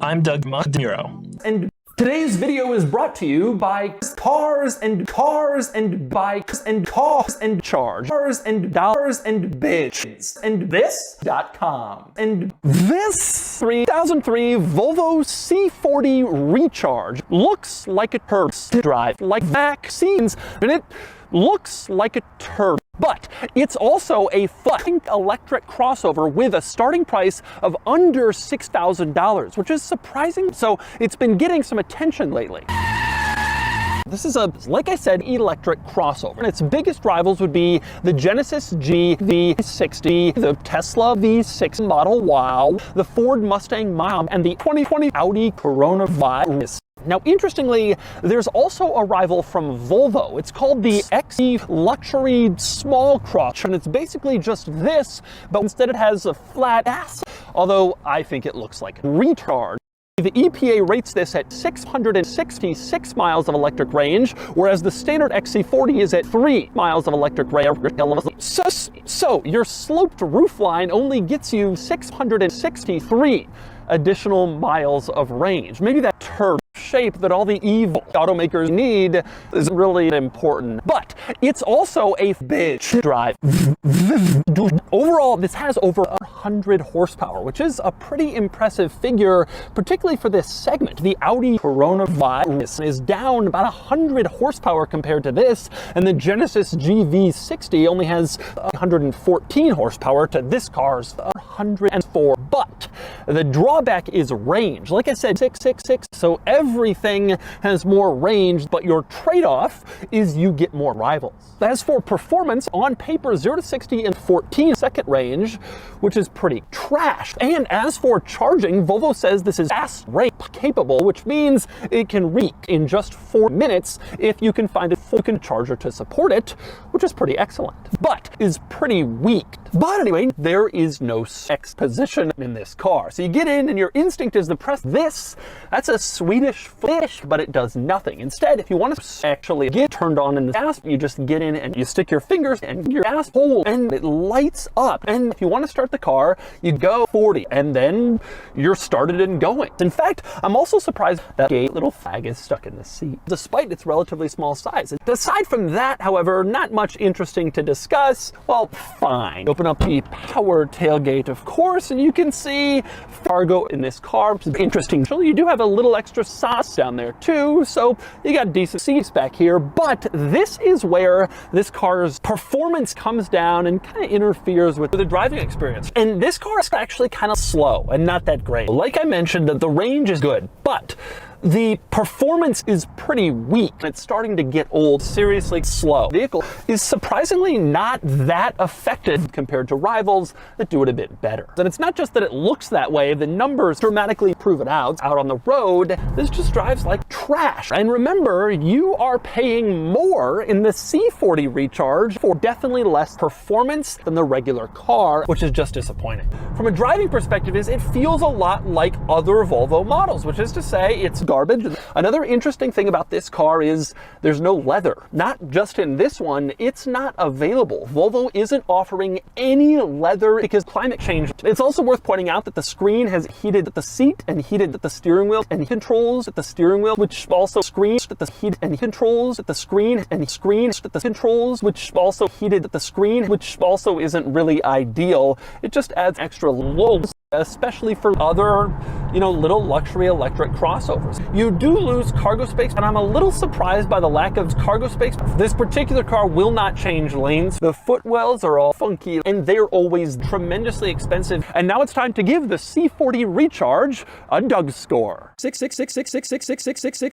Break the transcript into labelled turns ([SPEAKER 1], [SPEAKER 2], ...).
[SPEAKER 1] I'm Doug Maduro.
[SPEAKER 2] And today's video is brought to you by cars and bikes and cars and chargers and dollars and bitches and this.com. And this 2003 Volvo C-40 Recharge looks like a turd drive, like vaccines, and it looks like a turd. But it's also a fucking electric crossover with a starting price of under $6,000, which is surprising. So it's been getting some attention lately. This is a, like I said, electric crossover. And its biggest rivals would be the Genesis G V60, the Tesla V6 Model Y, the Ford Mustang Mach, and the 2020 Audi Coronavirus. Now, interestingly, there's also a rival from Volvo. It's called the XE Luxury Small Cross, and it's basically just this, but instead it has a flat ass, although I think it looks like a retard. The EPA rates this at 666 miles of electric range, whereas the standard XC40 is at 3 miles of electric range. So your sloped roofline only gets you 663 additional miles of range. Maybe that turd shape that all the evil automakers need is really important, but it's also a bitch drive. Overall, this has over 100 horsepower, which is a pretty impressive figure, particularly for this segment. The Audi Coronavirus is down about 100 horsepower compared to this, and the Genesis GV60 only has 114 horsepower to this car's 104. But the drawback is range. Like I said, 666, so everything has more range, but your trade-off is you get more rivals. As for performance, on paper, 0 to 60 in 14-second range, which is pretty trash. And as for charging, Volvo says this is fast rate capable, which means it can reach in just 4 minutes if you can find a full charger to support it, which is pretty excellent, but is pretty weak. But anyway, there is no exposition in this car. So you get in and your instinct is to press this. That's a Swedish fish, but it does nothing. Instead, if you want to actually get turned on in the gas, you just get in and you stick your fingers in your asshole and it lights up. And if you want to start the car, you go 40 and then you're started and going. In fact, I'm also surprised that a little fag is stuck in the seat, despite its relatively small size. Aside from that, however, not much interesting to discuss. Well, fine. Open up the power tailgate, of course, and you can see cargo in this car, which is interesting. You do have a little extra sauce down there too, so you got decent seats back here, but this is where this car's performance comes down and kind of interferes with the driving experience. And this car is actually kind of slow and not that great. Like I mentioned, the range is good, but the performance is pretty weak. It's starting to get old, seriously slow. The vehicle is surprisingly not that affected compared to rivals that do it a bit better. And it's not just that it looks that way, the numbers dramatically prove it out. Out on the road, this just drives like trash. And remember, you are paying more in the C-40 Recharge for definitely less performance than the regular car, which is just disappointing. From a driving perspective, it feels a lot like other Volvo models, which is to say it's garbage. Another interesting thing about this car is there's no leather. Not just in this one, it's not available. Volvo isn't offering any leather because climate change. It's also worth pointing out that the screen has heated the seat and heated the steering wheel and controls at the steering wheel, which also screens at the heat and controls at the screen and screens at the controls, which also heated the screen, which also isn't really ideal. It just adds extra loads, especially for other, little luxury electric crossovers. You do lose cargo space, and I'm a little surprised by the lack of cargo space. This particular car will not change lanes. The footwells are all funky, and they're always tremendously expensive. And now it's time to give the C-40 Recharge a Doug score. 666666666.